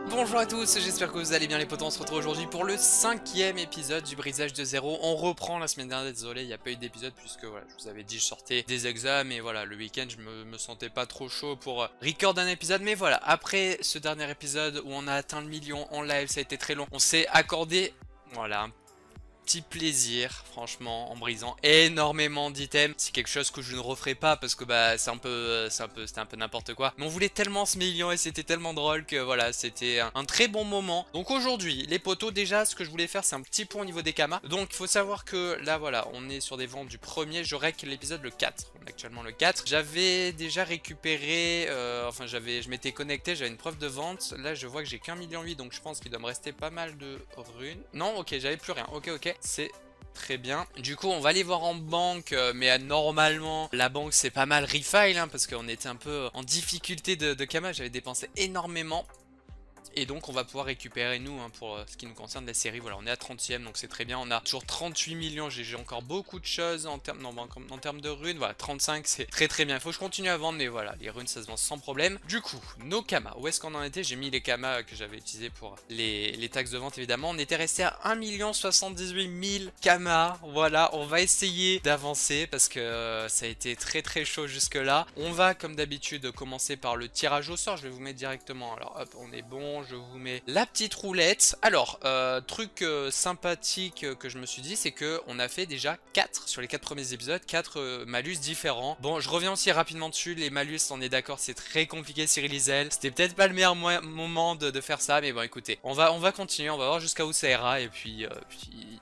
Bonjour à tous, j'espère que vous allez bien les potos, on se retrouve aujourd'hui pour le 5e épisode du brisage de zéro. On reprend la semaine dernière, désolé il n'y a pas eu d'épisode puisque voilà, je vous avais dit je sortais des examens et voilà, le week-end je me sentais pas trop chaud pour record un épisode. Mais voilà, après ce dernier épisode où on a atteint le million en live, ça a été très long, on s'est accordé voilà un petit plaisir franchement en brisant énormément d'items. C'est quelque chose que je ne referai pas parce que bah c'était un peu n'importe quoi, mais on voulait tellement ce million et c'était tellement drôle que voilà, c'était un très bon moment. Donc aujourd'hui les potos, déjà ce que je voulais faire c'est un petit point au niveau des kamas. Donc il faut savoir que là voilà, on est sur des ventes du premier, je règle l'épisode le 4, on est actuellement le 4. J'avais déjà récupéré je m'étais connecté, j'avais une preuve de vente. Là je vois que j'ai qu'un million 8, donc je pense qu'il doit me rester pas mal de runes. Non, ok, j'avais plus rien, ok, c'est très bien. Du coup on va aller voir en banque, mais normalement la banque c'est pas mal refile hein, parce qu'on était un peu en difficulté de kama, j'avais dépensé énormément. Et donc on va pouvoir récupérer nous hein, pour ce qui nous concerne la série. Voilà, on est à 30e donc c'est très bien. On a toujours 38 millions, j'ai encore beaucoup de choses en termes de runes. Voilà, 35 c'est très bien. Il faut que je continue à vendre mais voilà, les runes ça se vend sans problème. Du coup, nos kamas, où est-ce qu'on en était? J'ai mis les kamas que j'avais utilisés pour les taxes de vente évidemment. On était resté à 1 78 000 kamas. Voilà, on va essayer d'avancer parce que ça a été très chaud jusque là. On va comme d'habitude commencer par le tirage au sort. Je vais vous mettre directement. Alors hop, on est bon. Je vous mets la petite roulette. Alors, truc sympathique que je me suis dit, c'est que on a fait déjà 4 sur les 4 premiers épisodes, 4 malus différents. Bon, je reviens aussi rapidement dessus. Les malus, on est d'accord, c'est très compliqué, Cyril Lizel. C'était peut-être pas le meilleur moment de faire ça, mais bon, écoutez, on va continuer, on va voir jusqu'à où ça ira, et puis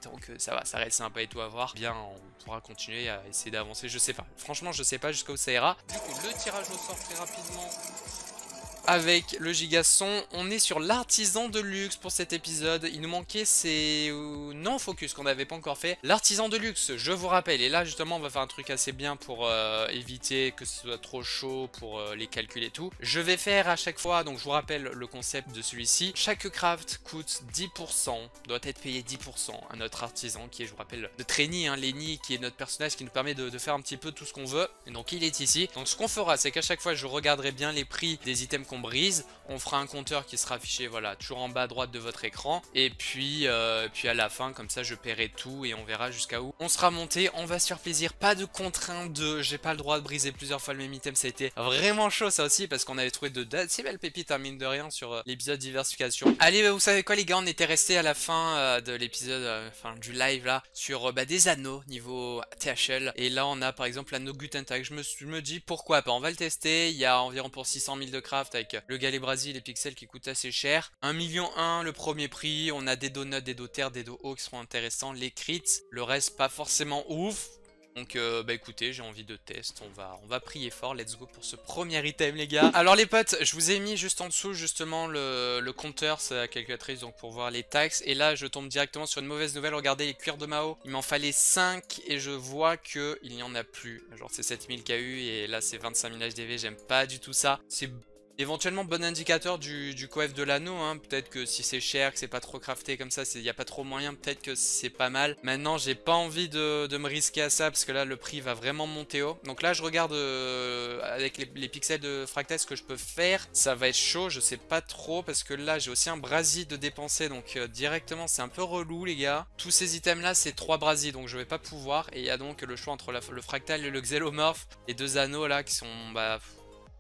tant que ça va, ça reste sympa et tout à voir, bien, on pourra continuer à essayer d'avancer. Je sais pas, franchement, je sais pas jusqu'à où ça ira. Du coup, le tirage au sort très rapidement. Avec le gigason, on est sur l'artisan de luxe pour cet épisode. Il nous manquait ces non focus qu'on n'avait pas encore fait. L'artisan de luxe, je vous rappelle, et là justement on va faire un truc assez bien pour éviter que ce soit trop chaud pour les calculs et tout. Je vais faire à chaque fois, donc je vous rappelle le concept de celui-ci. Chaque craft coûte 10%, doit être payé 10% à notre artisan qui est, je vous rappelle, de Trainy, hein, Lenny, qui est notre personnage qui nous permet de faire un petit peu tout ce qu'on veut. Et donc il est ici. Donc ce qu'on fera, c'est qu'à chaque fois je regarderai bien les prix des items qu'on brise, on fera un compteur qui sera affiché voilà toujours en bas à droite de votre écran et puis à la fin comme ça je paierai tout et on verra jusqu'à où on sera monté. On va se faire plaisir, pas de contrainte de j'ai pas le droit de briser plusieurs fois le même item. Ça a été vraiment chaud ça aussi parce qu'on avait trouvé d'assez belles pépites hein, mine de rien sur l'épisode diversification. Allez, vous savez quoi les gars, on était resté à la fin de l'épisode du live là sur des anneaux niveau THL et là on a par exemple l'anneau Gutentag. Je me dis pourquoi pas, on va le tester. Il y a environ pour 600 000 de craft avec le Galébrasil, les pixels qui coûtent assez cher. 1 million 1 le premier prix. On a des donuts, des dos terre, des dos hauts qui seront intéressants. Les crits, le reste pas forcément ouf. Donc bah écoutez, j'ai envie de test, on va prier fort, let's go pour ce premier item les gars. Alors les potes, je vous ai mis juste en dessous justement le compteur, c'est la calculatrice donc pour voir les taxes. Et là je tombe directement sur une mauvaise nouvelle, regardez les cuirs de Mao, il m'en fallait 5 et je vois que il n'y en a plus. Genre c'est 7000 KU et là c'est 25 000 HDV, j'aime pas du tout ça. C'est éventuellement bon indicateur du coef de l'anneau, hein. Peut-être que si c'est cher, que c'est pas trop crafté comme ça, il n'y a pas trop moyen, peut-être que c'est pas mal. Maintenant j'ai pas envie de me risquer à ça parce que là le prix va vraiment monter haut. Donc là je regarde avec les pixels de Fractal ce que je peux faire. Ça va être chaud, je sais pas trop parce que là j'ai aussi un brasier de dépenser, donc directement c'est un peu relou les gars. Tous ces items là c'est 3 brasiers donc je vais pas pouvoir, et il y a donc le choix entre le Fractal et le Xelomorph. Les deux anneaux là qui sont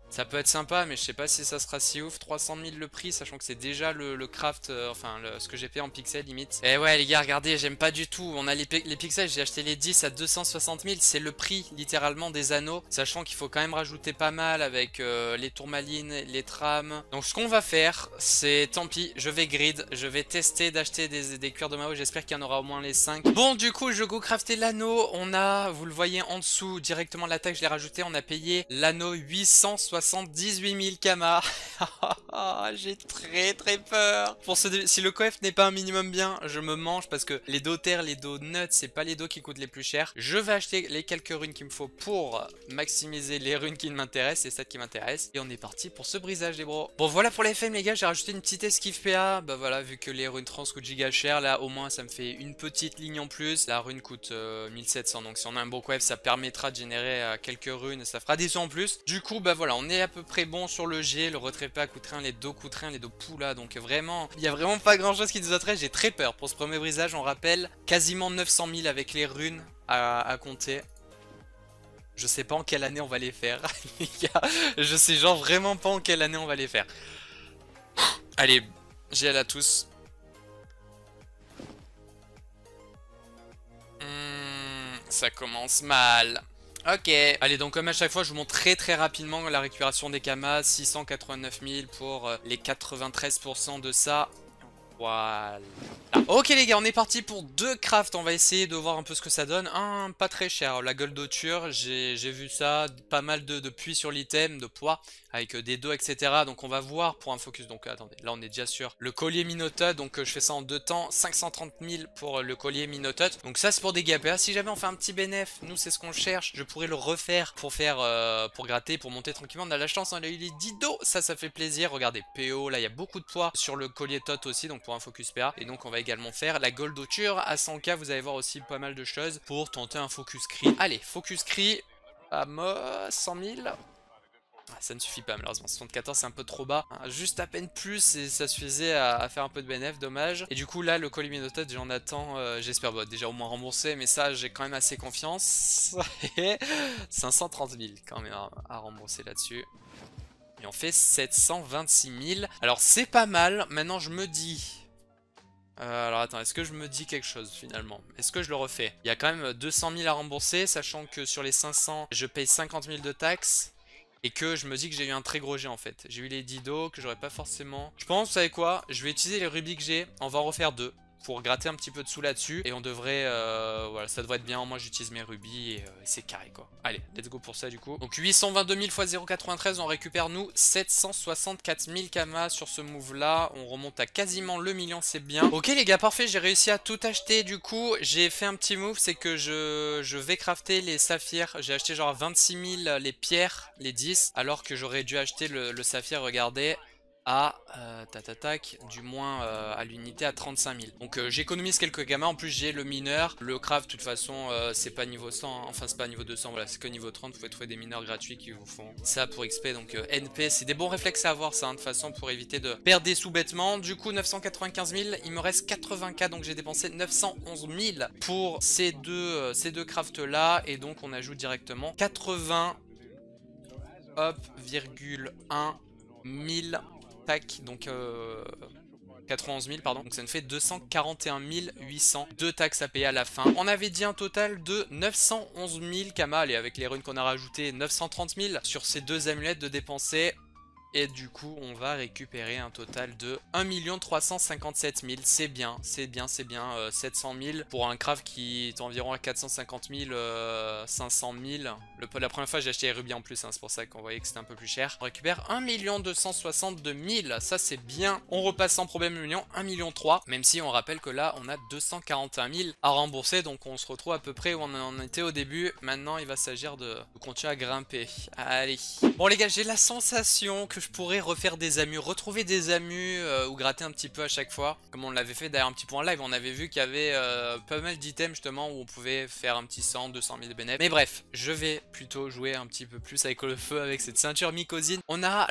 ça peut être sympa, mais je sais pas si ça sera si ouf. 300 000 le prix, sachant que c'est déjà le craft, ce que j'ai payé en pixels limite. Et ouais les gars, regardez, j'aime pas du tout. On a les pixels, j'ai acheté les 10 à 260 000. C'est le prix littéralement des anneaux, sachant qu'il faut quand même rajouter pas mal avec les tourmalines, les trames. Donc ce qu'on va faire, c'est tant pis, je vais grid, je vais tester d'acheter des cuirs de Mao. J'espère qu'il y en aura au moins les 5. Bon, du coup, je go crafter l'anneau. On a, vous le voyez en dessous, directement l'attaque, je l'ai rajouté. On a payé l'anneau 878 000 kamas. J'ai très peur. Pour si le coef n'est pas un minimum bien, je me mange parce que les dos terre, les dos nuts, c'est pas les dos qui coûtent les plus chers. Je vais acheter les quelques runes qu'il me faut pour maximiser les runes qui m'intéressent, c'est ça qui m'intéresse. Et on est parti pour ce brisage les bros. Bon voilà pour les FM les gars, j'ai rajouté une petite esquive PA. Bah voilà, vu que les runes trans coûtent giga cher, là au moins ça me fait une petite ligne en plus. La rune coûte 1700, donc si on a un bon coef ça permettra de générer quelques runes, ça fera des sous en plus. Du coup bah voilà, on on est à peu près bon sur le G, le retrépé à coûte rien, les dos coûte rien, les dos poula, donc vraiment, il y a vraiment pas grand chose qui nous intéresse, j'ai très peur. Pour ce premier brisage, on rappelle, quasiment 900 000 avec les runes à compter. Je sais pas en quelle année on va les faire, les gars, je sais genre vraiment pas en quelle année on va les faire. Allez, GL à tous. Ça commence mal. Ok. Allez, donc comme à chaque fois, je vous montre très rapidement la récupération des kamas. 689 000 pour les 93% de ça. Voilà. Ok les gars, on est parti pour 2 crafts. On va essayer de voir un peu ce que ça donne. Un pas très cher, la Goldoture. J'ai vu ça, pas mal de puits sur l'item, de poids, avec des dos, etc. Donc on va voir pour un focus. Donc attendez, là on est déjà sur le collier Minotaur. Donc je fais ça en 2 temps. 530 000 pour le collier Minotaur. Donc ça c'est pour des GPA. Si jamais on fait un petit bénéf, nous c'est ce qu'on cherche. Je pourrais le refaire pour faire, pour gratter, pour monter tranquillement. On a la chance, on a eu les 10 dos. Ça fait plaisir. Regardez, PO, là il y a beaucoup de poids sur le collier Tot aussi. Donc pour un focus PA. Et donc on va également faire la Goldoture à 100k. Vous allez voir aussi pas mal de choses pour tenter un focus cri. Allez, focus cri à 100 000. Ah, ça ne suffit pas malheureusement, 74 c'est un peu trop bas, juste à peine plus et ça suffisait à faire un peu de bénéf, dommage. Et du coup là le collier Minotaur j'en attends, j'espère déjà au moins rembourser, mais ça j'ai quand même assez confiance. 530 000 quand même à rembourser là-dessus. Et on fait 726 000, alors c'est pas mal, maintenant je me dis... alors attends, est-ce que je me dis quelque chose finalement? Est-ce que je le refais? Il y a quand même 200 000 à rembourser, sachant que sur les 500 je paye 50 000 de taxes. Et que je me dis que j'ai eu un très gros jet en fait. J'ai eu les didos que j'aurais pas forcément... Je pense, vous savez quoi? Je vais utiliser les rubis que j'ai. On va en refaire 2. Pour gratter un petit peu de sous là-dessus. Et on devrait... voilà, ça devrait être bien. Moi j'utilise mes rubis et c'est carré quoi. Allez, let's go pour ça du coup. Donc 822 000 x 0,93. On récupère nous 764 000 kamas sur ce move là. On remonte à quasiment le million, c'est bien. Ok les gars, parfait. J'ai réussi à tout acheter du coup. J'ai fait un petit move, c'est que je vais crafter les saphirs. J'ai acheté genre 26 000 les pierres, les 10. Alors que j'aurais dû acheter le saphir, regardez, à du moins à l'unité à 35 000. Donc j'économise quelques gamins. En plus j'ai le mineur. Le craft de toute façon c'est pas niveau 100 hein. Enfin c'est pas niveau 200, voilà, c'est que niveau 30. Vous pouvez trouver des mineurs gratuits qui vous font ça pour XP. Donc NP, c'est des bons réflexes à avoir ça hein, de toute façon, pour éviter de perdre des sous bêtement. Du coup 995 000, il me reste 80k. Donc j'ai dépensé 911 000 pour ces deux crafts là. Et donc on ajoute directement 80 virgule 1 1000. Tac, donc 91 000 pardon, donc ça nous fait 241 800 de taxes à payer à la fin. On avait dit un total de 911 000 kamas, et avec les runes qu'on a rajouté 930 000 sur ces 2 amulettes de dépenser. Et du coup on va récupérer un total de 1 357 000. C'est bien, c'est bien, c'est bien. 700 000 pour un craft qui est environ à 450 000, 500 000. La première fois j'ai acheté les rubis en plus hein, c'est pour ça qu'on voyait que c'était un peu plus cher. On récupère 1 262 000, ça c'est bien. On repasse sans problème le million, 1 million 3. Même si on rappelle que là on a 241 000 à rembourser. Donc on se retrouve à peu près où on en était au début. Maintenant il va s'agir de continuer à grimper. Allez. Bon les gars, j'ai la sensation que je pourrais refaire des amus, retrouver des amus ou gratter un petit peu à chaque fois, comme on l'avait fait d'ailleurs un petit peu en live. On avait vu qu'il y avait pas mal d'items justement où on pouvait faire un petit 100, 200 000 de bénéfices. Mais bref, je vais plutôt jouer un petit peu plus avec le feu, avec cette ceinture mycosine. On a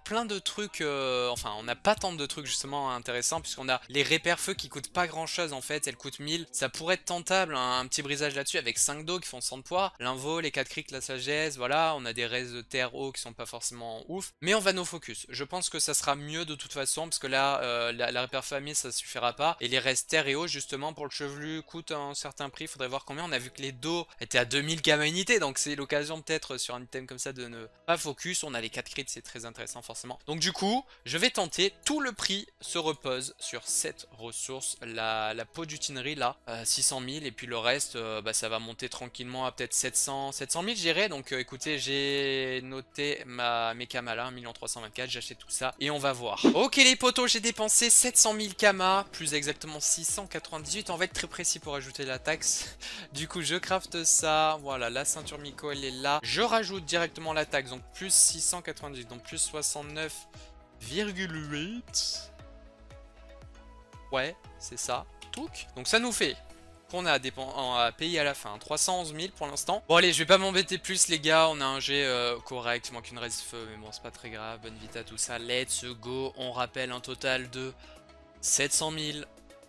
plein de trucs, enfin on n'a pas tant de trucs justement intéressants, puisqu'on a les repères feu qui coûtent pas grand chose en fait, elles coûtent 1000. Ça pourrait être tentable, hein, un petit brisage là-dessus avec 5 dos qui font 100 de poids, l'invo, les 4 crics, la sagesse, voilà, on a des raises de terre haut qui sont pas forcément ouf, mais on va no focus. Je pense que ça sera mieux de toute façon, parce que là la repère famille ça suffira pas, et les restes terre et haut justement pour le chevelu coûtent un certain prix. Faudrait voir combien. On a vu que les dos étaient à 2000 gamma unité, donc c'est l'occasion peut-être sur un item comme ça de ne pas focus. On a les 4 crits, c'est très intéressant forcément. Donc du coup je vais tenter. Tout le prix se repose sur cette ressource, la peau d'utinerie là, 600 000, et puis le reste bah, ça va monter tranquillement à peut-être 700 000 j'irai. Donc écoutez, j'ai noté mes kamas là, 1 324 000, j'achète tout ça et on va voir. Ok les potos, j'ai dépensé 700 000 kamas, plus exactement 698. On va être très précis pour ajouter la taxe. Du coup je crafte ça, voilà, la ceinture Miko elle est là. Je rajoute directement la taxe, donc plus 698, donc plus 69,8. Ouais, c'est ça. Touc. Donc ça nous fait qu'on a à payer à la fin. 311 000 pour l'instant. Bon allez, je vais pas m'embêter plus les gars, on a un jet correct, il manque une raise feu, mais bon c'est pas très grave, bonne vita tout ça, let's go. On rappelle un total de 700 000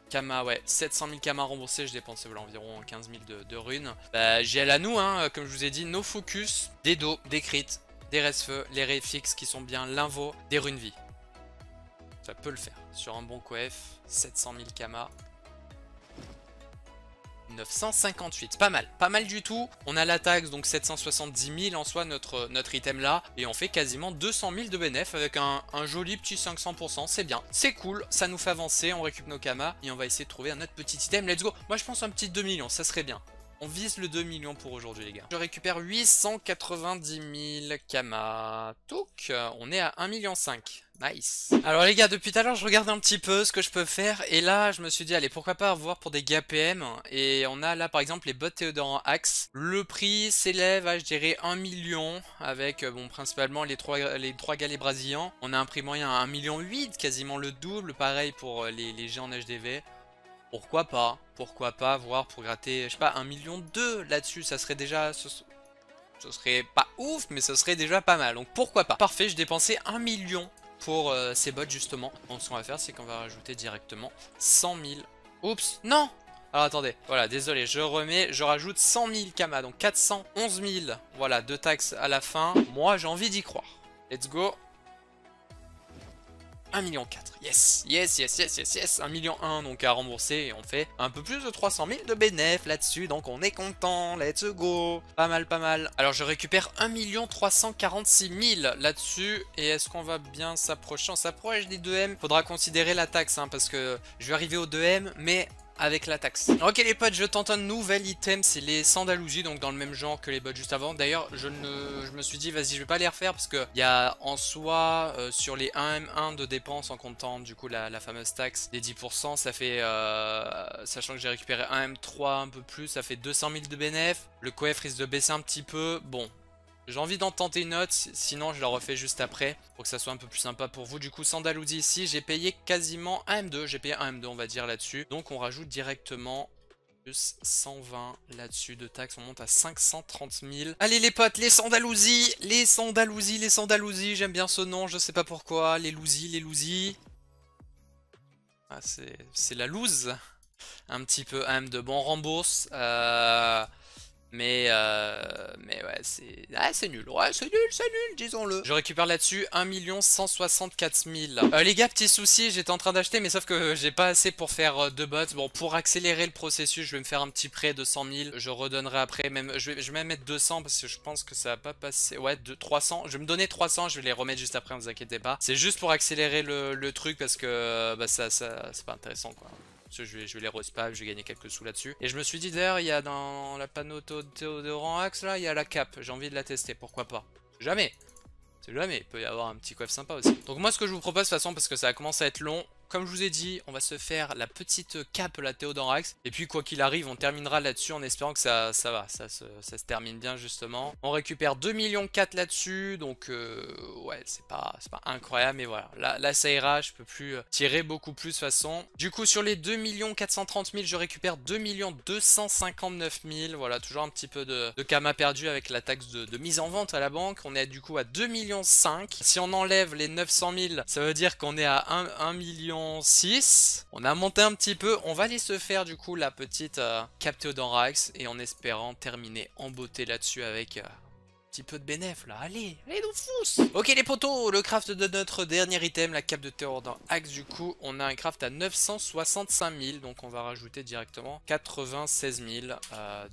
Kama, ouais, 700 000 Kama remboursés, je dépensais voilà, environ 15 000 de runes. Bah, GL à nous, hein, comme je vous ai dit, nos focus, des dos, des crits, des res-feu, les raids fixes qui sont bien, l'invo, des runes vie. Ça peut le faire. Sur un bon coef, 700 000 Kama. 958, pas mal du tout. On a la taxe, donc 770 000 en soi, notre item là. Et on fait quasiment 200 000 de bénéf avec un joli petit 500%. C'est bien, c'est cool, ça nous fait avancer. On récupère nos Kama et on va essayer de trouver un autre petit item. Let's go. Moi je pense un petit 2 millions, ça serait bien. On vise le 2 millions pour aujourd'hui les gars. Je récupère 890 000 Kama. Touk, on est à 1,5 million. Nice. Alors les gars, depuis tout à l'heure je regarde un petit peu ce que je peux faire. Et là je me suis dit allez pourquoi pas avoir pour des gars PM. Et on a là par exemple les bots Théodore en Axe. Le prix s'élève à je dirais 1 million. Avec bon principalement les trois galets brésiliens. On a un prix moyen à 1,8 million, quasiment le double. Pareil pour les jets en HDV. Pourquoi pas voir pour gratter, je sais pas, 1,2 million là-dessus, ça serait déjà, ce serait pas ouf, mais ce serait déjà pas mal, donc pourquoi pas. Parfait, je dépensais 1 million pour ces bots justement, donc ce qu'on va faire, c'est qu'on va rajouter directement 100 000, oups, non. Alors attendez, voilà, désolé, je rajoute 100 000 Kama, donc 411 000, voilà, de taxes à la fin, moi j'ai envie d'y croire, let's go. 1,4 million, yes, 1,1 million donc à rembourser et on fait un peu plus de 300 000 de bénéf là-dessus, donc on est content, let's go, pas mal. Alors je récupère 1 346 000 là-dessus et est-ce qu'on va bien s'approcher? On s'approche des 2M, faudra considérer la taxe hein, parce que je vais arriver aux 2M mais avec la taxe. Ok les potes, je tente un nouvel item, c'est les Sandalousies, donc dans le même genre que les bots juste avant. D'ailleurs, je me suis dit, vas-y, je vais pas les refaire parce que il y a en soi, sur les 1M1 de dépenses en comptant du coup la fameuse taxe des 10%, ça fait, sachant que j'ai récupéré 1M3 un peu plus, ça fait 200 000 de bénéf. Le coef risque de baisser un petit peu, bon. J'ai envie d'en tenter une autre, sinon je la refais juste après pour que ça soit un peu plus sympa pour vous. Du coup, Sandalousie ici, j'ai payé quasiment un M2, j'ai payé un M2 on va dire là-dessus. Donc on rajoute directement plus 120 là-dessus de taxes, on monte à 530 000. Allez les potes, les Sandalousies, j'aime bien ce nom, je sais pas pourquoi, les lousies. Ah, c'est la loose, un petit peu un M2, bon on rembourse, mais ouais, c'est nul. Ouais, c'est nul, disons-le. Je récupère là-dessus 1 164 000. Les gars, petit souci, j'étais en train d'acheter, mais sauf que j'ai pas assez pour faire deux bots. Bon, pour accélérer le processus, je vais me faire un petit prêt de 100 000. Je redonnerai après, même, je vais même mettre 200 parce que je pense que ça va pas passer. Ouais, 300. Je vais me donner 300, je vais les remettre juste après, ne vous inquiétez pas. C'est juste pour accélérer le truc parce que bah, ça c'est pas intéressant quoi. Je vais les respam, je vais gagner quelques sous là-dessus. Et je me suis dit d'ailleurs, il y a dans la panneau Théodore Axe là, il y a la cape. J'ai envie de la tester, pourquoi pas. Jamais. C'est jamais, il peut y avoir un petit coiffe sympa aussi. Donc moi ce que je vous propose de toute façon, parce que ça commence à être long, comme je vous ai dit, on va se faire la petite cape la Théodore Axe. Et puis quoi qu'il arrive, on terminera là-dessus en espérant que ça se termine bien justement. On récupère 2,4 millions là-dessus, donc ouais, c'est pas incroyable, mais voilà. Là ça ira, je peux plus tirer beaucoup plus de toute façon. Du coup sur les 2 430 000, je récupère 2 259 000. Voilà, toujours un petit peu de Kama perdu avec la taxe de mise en vente à la banque. On est du coup à 2,5 millions. Si on enlève les 900 000, ça veut dire qu'on est à 1,6 million. On a monté un petit peu. On va aller se faire du coup la petite cap Théodore Axe et en espérant terminer en beauté là-dessus avec petit peu de bénéf là, allez nous fous. Ok les potos, le craft de notre dernier item, la cape de Théodore Axe, du coup on a un craft à 965 000, donc on va rajouter directement 96 000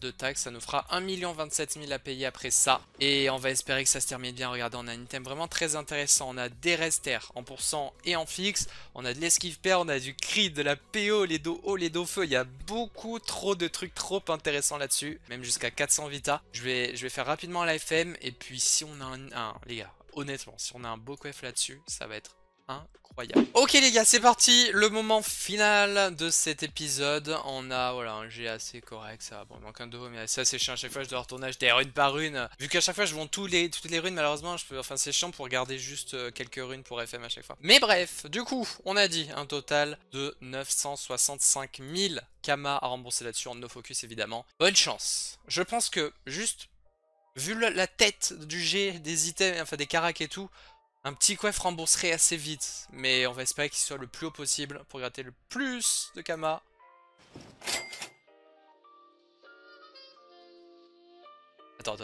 de taxes, ça nous fera 1 027 000 à payer après ça, et on va espérer que ça se termine bien. Regardez, on a un item vraiment très intéressant, on a des rester en pourcent et en fixe, on a de l'esquive pair, on a du crit, de la PO, les dos haut, les dos feu, il y a beaucoup trop de trucs trop intéressants là-dessus, même jusqu'à 400 vita. Je vais faire rapidement la FM. Et puis si on a les gars, honnêtement, si on a un beau coef là-dessus, ça va être Incroyable. Ok les gars, c'est parti, le moment final de cet épisode. On a voilà un jet assez correct, ça va. Bon, il manque un 2, mais ça c'est chiant. À chaque fois je dois retourner acheter rune par rune. Vu qu'à chaque fois je vends toutes les runes, malheureusement je peux. Enfin c'est chiant pour garder juste quelques runes pour FM à chaque fois. Mais bref, du coup, on a dit un total de 965 000 Kama à rembourser là-dessus en no focus évidemment. Bonne chance. Je pense que juste vu la tête du jet, des items, enfin des caracs et tout. Un petit coef rembourserait assez vite, mais on va espérer qu'il soit le plus haut possible pour gratter le plus de Kama. Attends.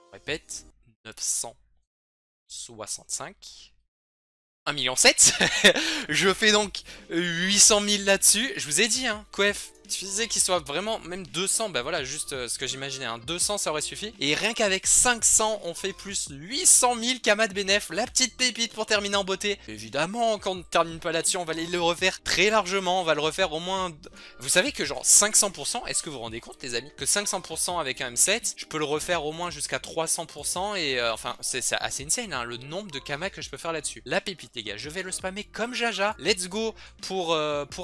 On répète, 965. 1,7 million. Je fais donc 800 000 là-dessus. Je vous ai dit, hein, coef, il suffisait qu'il soit vraiment, même 200, bah voilà, juste ce que j'imaginais, hein, 200 ça aurait suffi. Et rien qu'avec 500, on fait plus 800 000 Kama de bénéf, la petite pépite pour terminer en beauté. Évidemment, quand on ne termine pas là-dessus, on va aller le refaire très largement, on va le refaire au moins... Vous savez que genre 500%, est-ce que vous vous rendez compte les amis? Que 500% avec un M7, je peux le refaire au moins jusqu'à 300% et enfin, c'est assez insane, hein, le nombre de Kama que je peux faire là-dessus. La pépite les gars, je vais le spammer comme Jaja, let's go pour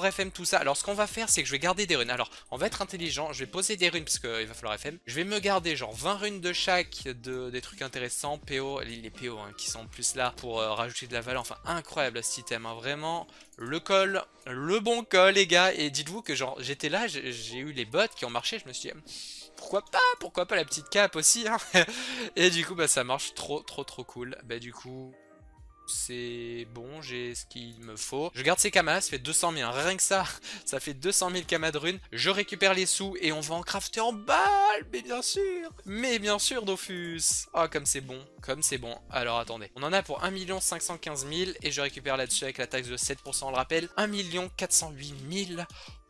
FM tout ça. Alors ce qu'on va faire, c'est que je vais garder des runes. Alors, on va être intelligent, je vais poser des runes parce qu'il va falloir FM. Je vais me garder genre 20 runes de chaque, des trucs intéressants, PO, les PO hein, qui sont plus là pour rajouter de la valeur. Enfin, incroyable cet item, hein, vraiment. Le col, le bon col les gars. Et dites-vous que genre, j'étais là, j'ai eu les bots qui ont marché, je me suis dit... Pourquoi pas la petite cape aussi hein. Et du coup bah ça marche trop cool. Bah du coup c'est bon, j'ai ce qu'il me faut. Je garde ces kamas, ça fait 200 000, rien que ça, ça fait 200 000 kamas de runes. Je récupère les sous et on va en crafter en balle, mais bien sûr Dofus. Oh comme c'est bon, Alors attendez, on en a pour 1 515 000 et je récupère là-dessus avec la taxe de 7%, on le rappelle, 1 408 000.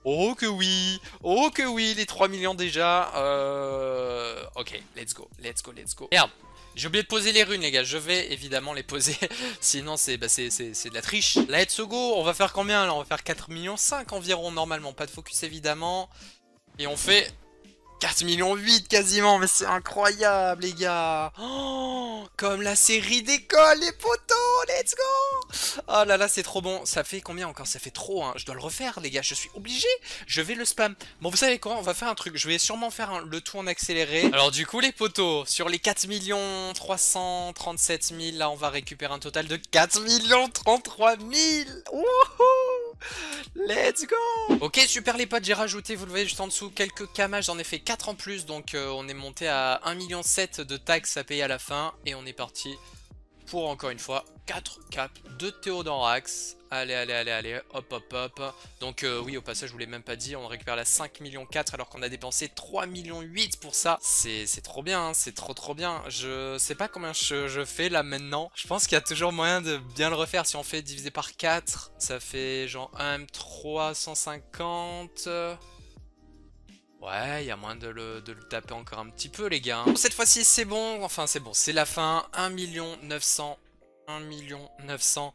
Oh que oui, les 3 millions déjà. Ok, let's go. Merde, j'ai oublié de poser les runes les gars, je vais évidemment les poser, sinon c'est de la triche. Let's go, on va faire combien là? On va faire 4,5 millions environ normalement, pas de focus évidemment. Et on fait 4,8 millions quasiment, mais c'est incroyable les gars. Oh, comme la série d'école les potos, let's go. Oh là là c'est trop bon, ça fait combien encore? Ça fait trop hein, je dois le refaire les gars, je suis obligé. Je vais le spam. Bon vous savez quoi, on va faire un truc, je vais sûrement faire le tout en accéléré. Alors du coup les potos, sur les 4 337 000 là on va récupérer un total de 4 33 000. Wouhou, let's go. Ok super les potes, j'ai rajouté, vous le voyez juste en dessous, quelques kamas, j'en ai fait 4 en plus, donc on est monté à 1,7 million de taxes à payer à la fin, et on est parti pour encore une fois 4 caps de Théodorax. Allez, hop. Donc oui, au passage, je vous l'ai même pas dit, on récupère la 5,4 millions alors qu'on a dépensé 3,8 millions pour ça. C'est trop bien, hein, c'est trop bien. Je sais pas combien je fais là maintenant. Je pense qu'il y a toujours moyen de bien le refaire. Si on fait diviser par 4, ça fait genre 350... Ouais, il y a moyen de le taper encore un petit peu les gars. Bon, cette fois-ci c'est bon, c'est la fin. 1 900 000,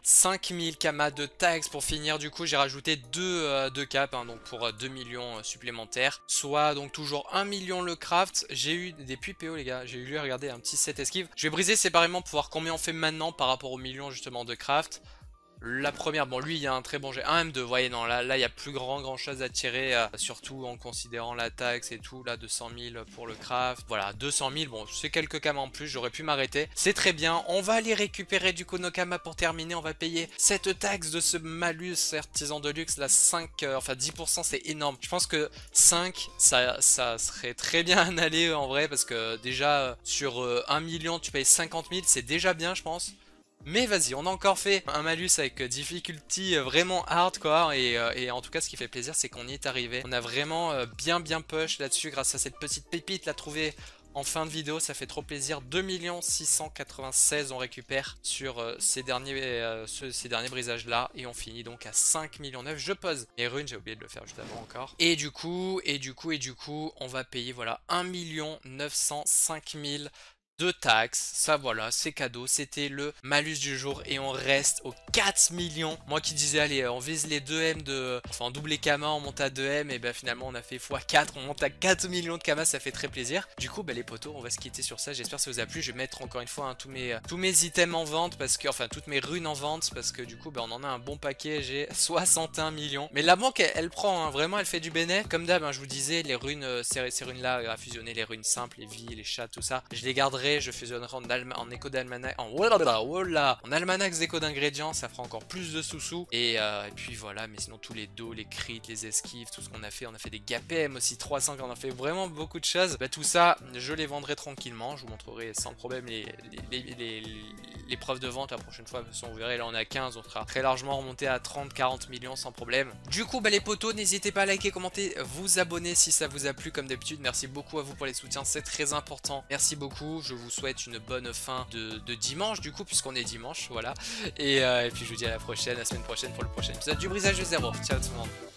5 000 kamas de taxes pour finir. Du coup j'ai rajouté 2 caps hein, donc pour 2 millions supplémentaires, soit donc toujours 1 million le craft. J'ai eu des puits PO les gars, j'ai eu regardez un petit set esquive. Je vais briser séparément pour voir combien on fait maintenant par rapport aux millions justement de craft. La première, bon lui il y a un très bon jet, un M2, vous voyez non là il y a plus grand chose à tirer, surtout en considérant la taxe et tout, là 200 000 pour le craft, voilà 200 000, bon c'est quelques kamas en plus, j'aurais pu m'arrêter, c'est très bien, on va aller récupérer du coup nos kamas pour terminer, on va payer cette taxe de ce malus artisan de luxe, la 5, enfin 10% c'est énorme, je pense que 5 ça serait très bien à aller en vrai, parce que déjà sur 1 million tu payes 50 000, c'est déjà bien je pense. Mais vas-y, on a encore fait un malus avec difficulty vraiment hard quoi, et en tout cas ce qui fait plaisir c'est qu'on y est arrivé. On a vraiment bien push là-dessus grâce à cette petite pépite la trouvée en fin de vidéo, ça fait trop plaisir. 2 696 on récupère sur ces derniers brisages là, et on finit donc à 5,9 millions. Je pose les runes, j'ai oublié de le faire juste avant encore. Et du coup, on va payer voilà 1 905 000 de taxes, ça voilà, c'est cadeau, c'était le malus du jour et on reste aux 4 millions. Moi qui disais allez on vise les 2M de... Enfin on double les kamas, on monte à 2M et ben finalement on a fait x4, on monte à 4 millions de kamas, ça fait très plaisir. Du coup bah les potos on va se quitter sur ça, j'espère que ça vous a plu, je vais mettre encore une fois hein, tous mes items en vente parce que... Enfin toutes mes runes en vente parce que du coup bah on en a un bon paquet, j'ai 61 millions. Mais la banque elle prend, hein, vraiment elle fait du béné. Comme d'hab hein, je vous disais les runes, ces runes là à fusionner, les runes simples, les vies, les chats, tout ça, je les garderai. Je fusionnerai en écho d'almanach, en almanach écho d'ingrédients, ça fera encore plus de sous-sous. Et puis voilà, mais sinon tous les dos, les crits, les esquives, tout ce qu'on a fait des gapem aussi 300, on a fait vraiment beaucoup de choses. Bah, tout ça, je les vendrai tranquillement, je vous montrerai sans problème les preuves de vente la prochaine fois. De toute façon, vous verrez, là on a 15, on sera très largement remonté à 30-40 millions sans problème. Du coup, bah les potos, n'hésitez pas à liker, commenter, vous abonner si ça vous a plu comme d'habitude. Merci beaucoup à vous pour les soutiens, c'est très important. Merci beaucoup, je vous souhaite une bonne fin de dimanche du coup, puisqu'on est dimanche, voilà. Et puis je vous dis à la prochaine, la semaine prochaine pour le prochain épisode du Brisage de Zéro. Ciao tout le monde.